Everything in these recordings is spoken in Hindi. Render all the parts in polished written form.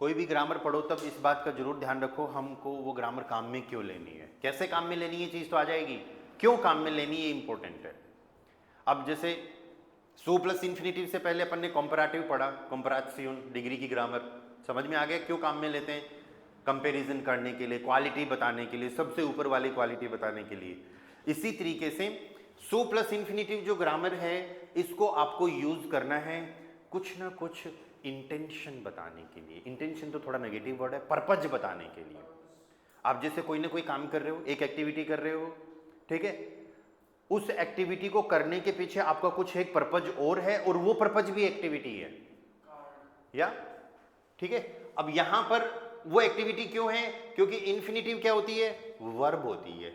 कोई भी ग्रामर पढ़ो तब इस बात का जरूर ध्यान रखो हमको वो ग्रामर काम में क्यों लेनी है, कैसे काम में लेनी है चीज़ तो आ जाएगी, क्यों काम में लेनी है इंपॉर्टेंट है। अब जैसे सू प्लस इन्फिनेटिव से पहले अपन ने कंपैरेटिव पढ़ा, कंपैरेशन डिग्री की ग्रामर समझ में आ गया क्यों काम में लेते हैं, कंपैरिजन करने के लिए, क्वालिटी बताने के लिए, सबसे ऊपर वाली क्वालिटी बताने के लिए। इसी तरीके से सू प्लस इन्फिनेटिव जो ग्रामर है इसको आपको यूज करना है कुछ ना कुछ इंटेंशन बताने के लिए। इंटेंशन तो थोड़ा नेगेटिव वर्ड है, पर्पज बताने के लिए। आप जैसे कोई ना कोई काम कर रहे हो, एक एक्टिविटी कर रहे हो, ठीक है, उस एक्टिविटी को करने के पीछे आपका कुछ एक पर्पज और है और वो पर्पज भी एक्टिविटी है या ठीक है। अब यहां पर वो एक्टिविटी क्यों है, क्योंकि इन्फिनेटिव क्या होती है, वर्ब होती है।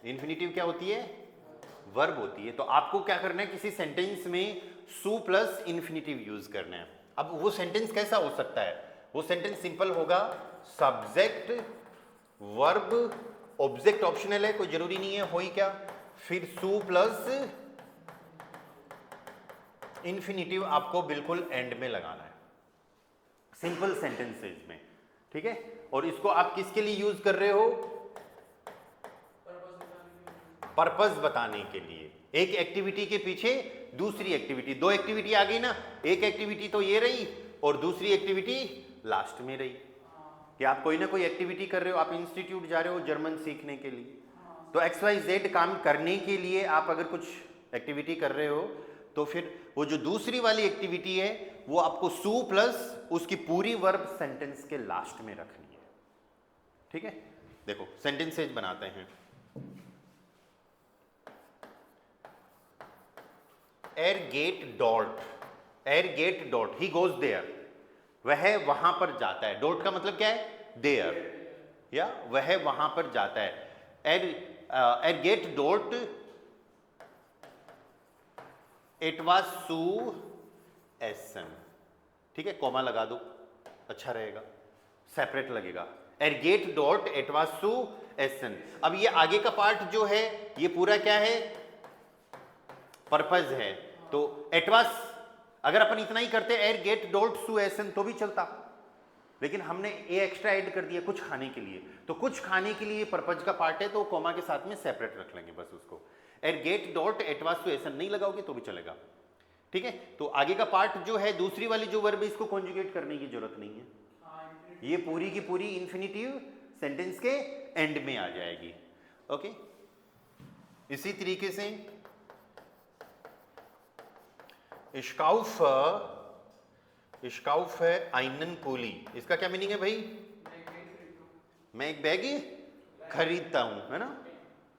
इन्फिनेटिव क्या होती है, वर्ब होती है। तो आपको क्या करना है, किसी सेंटेंस में सू प्लस इन्फिनेटिव यूज करना है। अब वो सेंटेंस कैसा हो सकता है, वो सेंटेंस सिंपल होगा, सब्जेक्ट वर्ब ऑब्जेक्ट ऑप्शनल है, कोई जरूरी नहीं है, हो ही क्या, फिर सू प्लस इन्फिनेटिव आपको बिल्कुल एंड में लगाना है, सिंपल सेंटेंसेज में, ठीक है। और इसको आप किसके लिए यूज कर रहे हो, पर्पस बताने के लिए। एक एक्टिविटी के पीछे दूसरी एक्टिविटी, दो एक्टिविटी आ गई ना, एक एक्टिविटी तो ये रही और दूसरी एक्टिविटी लास्ट में रही कि आप कोई ना कोई एक्टिविटी कर रहे हो, आप इंस्टीट्यूट जा रहे हो जर्मन सीखने के लिए, तो XYZ काम करने के लिए आप अगर कुछ एक्टिविटी कर रहे हो तो फिर वो जो दूसरी वाली एक्टिविटी है वो आपको सू प्लस उसकी पूरी वर्ब सेंटेंस के लास्ट में रखनी है, ठीक है। देखो सेंटेंसेज बनाते हैं। एर गेट डॉट ही गोज देयर, वह वहां पर जाता है। डॉट का मतलब क्या है, देयर, या वह वहां पर जाता है। एर गेट डॉट इट वाज सू एसन, ठीक है, कॉमा लगा दो अच्छा रहेगा, सेपरेट लगेगा। एर गेट डॉट इट वाज सू एसन। अब ये आगे का पार्ट जो है ये पूरा क्या है, पर्पज है। तो एटवास अगर अपन इतना ही करते एर गेट डॉट सू एसन तो भी चलता, लेकिन हमने ए एक्स्ट्रा ऐड कर दिया कुछ खाने के लिए, तो कुछ खाने के लिए पर्पज का पार्ट है तो कॉमा के साथ में सेपरेट रख लेंगे बस उसको। एर गेट डॉट एटवास टू एसन नहीं लगाओगे तो भी चलेगा, ठीक है। तो आगे का पार्ट जो है दूसरी वाली जो वर्ब है इसको कॉन्जुगेट करने की जरूरत नहीं है, ये पूरी की पूरी इंफिनिटिव सेंटेंस के एंड में आ जाएगी, ओके। इसी तरीके से इश्काउफ है आइनन कूली, इसका क्या मीनिंग है भाई, मैं एक बैग खरीदता हूं, है ना,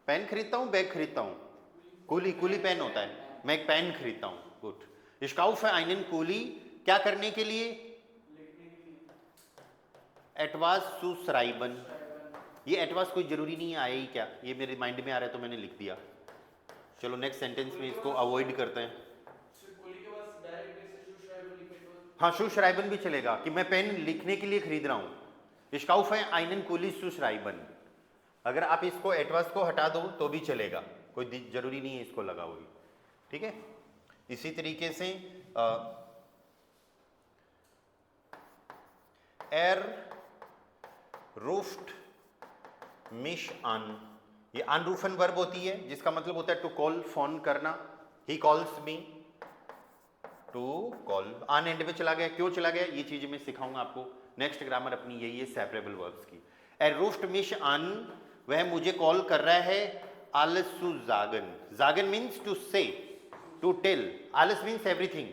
पेन खरीदता हूं, बैग खरीदता हूं, कूली कूली पेन होता है, मैं एक पेन खरीदता हूं, गुड। इश्काउफ है आइनन कूली, क्या करने के लिए, एटवास सु सराइबन। ये एटवास कोई जरूरी नहीं है आया ही क्या, ये मेरे माइंड में आ रहा है तो मैंने लिख दिया। चलो नेक्स्ट सेंटेंस में इसको अवॉइड करते हैं। हाँ शुश्राइबन भी चलेगा कि मैं पेन लिखने के लिए खरीद रहा हूं। इश्काउफ है आइनन कूली शुश्राइबन, अगर आप इसको एटवास को हटा दो तो भी चलेगा, कोई जरूरी नहीं है इसको लगाओगे, ठीक है। इसी तरीके से एर रूफ्ट मिश अन, ये अनरूफन वर्ब होती है जिसका मतलब होता है टू कॉल, फोन करना। He calls me, to call, अन एंड में चला गया, क्यों चला गया ये चीज मैं सिखाऊंगा आपको, नेक्स्ट ग्रामर अपनी यही है सेपरेबल वर्ब्स की। एर रूफ्ट मिश अन, वह मुझे कॉल कर रहा है, आलस सु जागन, जागन मीन्स टू से, टू टेल, आलस मीन्स एवरीथिंग,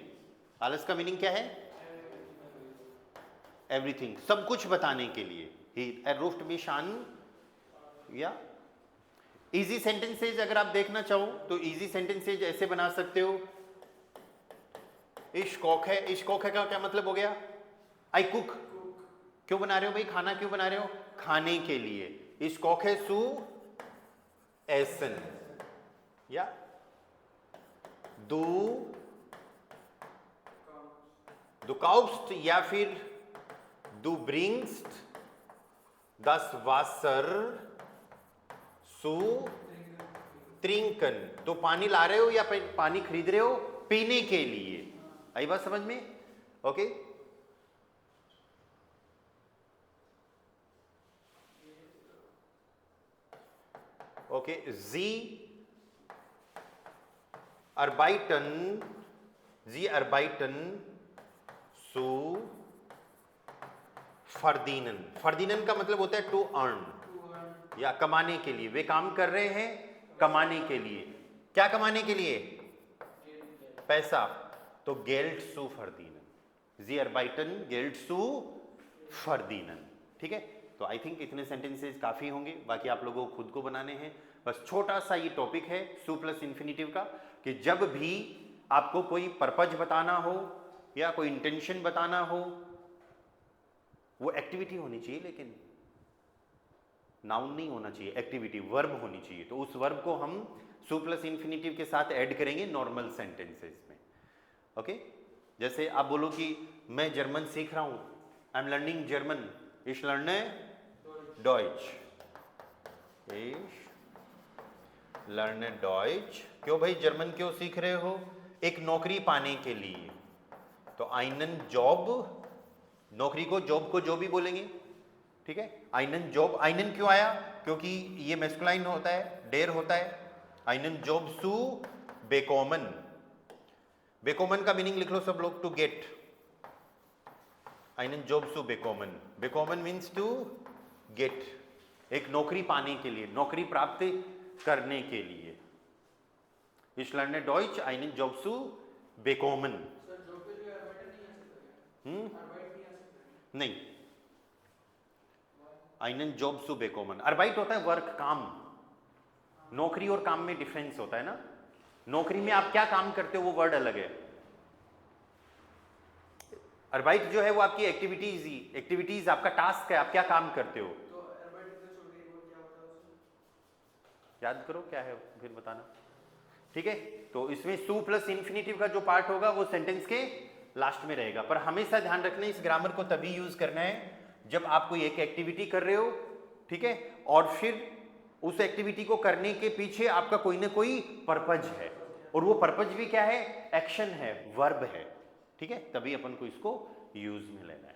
आलस का मीनिंग क्या है, एवरीथिंग, सब कुछ बताने के लिए। ही एर रूफ्ट मिश अन, या इजी सेंटेंसेज अगर आप देखना चाहो तो इजी सेंटेंसेज ऐसे बना सकते हो, इश्कोक है, इश्कोक है का क्या मतलब हो गया, आई कुक, क्यों बना रहे हो भाई, खाना क्यों बना रहे हो, खाने के लिए। इश्कोक है सु एसन, या दु काउस्ट, या फिर दु ब्रिंग्स्ट दस वासर सु त्रिंकन, तो पानी ला रहे हो या पानी खरीद रहे हो पीने के लिए, आई बात समझ में, ओके। ओके, जी अर्बाइटन, जी अर्बाइटन सु फर्दीनन। फर्दीनन का मतलब होता है टू अर्न, या कमाने के लिए। वे काम कर रहे हैं कमाने के लिए। क्या कमाने के लिए? पैसा। तो गेल्ट सु फर्दीनन, जी अर्बाइटन गेल्ट सु फर्दीनन। ठीक है, तो आई थिंक इतने सेंटेंसेस काफी होंगे, बाकी आप लोगों को खुद को बनाने हैं। बस छोटा सा ये टॉपिक है सु प्लस इन्फिनेटिव का, कि जब भी आपको कोई पर्पज बताना हो या कोई इंटेंशन बताना हो, वो एक्टिविटी होनी चाहिए, लेकिन नाउन नहीं होना चाहिए, एक्टिविटी वर्ब होनी चाहिए। तो उस वर्ब को हम सु प्लस इन्फिनेटिव के साथ ऐड करेंगे नॉर्मल सेंटेंसेस में। ओके, जैसे आप बोलो कि मैं जर्मन सीख रहा हूं, I am learning German, ich lerne Deutsch, ich lerne Deutsch। क्यों भाई जर्मन क्यों सीख रहे हो? एक नौकरी पाने के लिए। तो einen Job, नौकरी को जॉब को जॉब ही बोलेंगे। ठीक है, einen Job, einen क्यों आया? क्योंकि ये मैस्कुलाइन होता है, डेर होता है। einen Job zu bekommen, bekommen का मीनिंग लिख लो सब लोग, to get. einen Job zu bekommen, bekommen means to get, एक नौकरी पाने के लिए, नौकरी प्राप्त करने के लिए। ich lerne Deutsch, einen Job zu bekommen। नहीं, einen Job zu bekommen, arbeit होता है वर्क, काम। नौकरी और काम में डिफरेंस होता है ना। नौकरी में आप क्या काम करते हो वो वर्ड अलग है। अर्बाइट जो है वो आपकी एक्टिविटीज ही, एक्टिविटीज आपका टास्क है, आप क्या काम करते हो। तो याद करो क्या है फिर बताना। ठीक है, तो इसमें सु प्लस इन्फिनेटिव का जो पार्ट होगा वो सेंटेंस के लास्ट में रहेगा। पर हमेशा ध्यान रखना इस ग्रामर को तभी यूज करना है जब आप कोई एक एक्टिविटी कर रहे हो। ठीक है, और फिर उस एक्टिविटी को करने के पीछे आपका कोई ना कोई पर्पज है, और वो पर्पज भी क्या है? एक्शन है, वर्ब है। ठीक है, तभी अपन को इसको यूज में लेना है।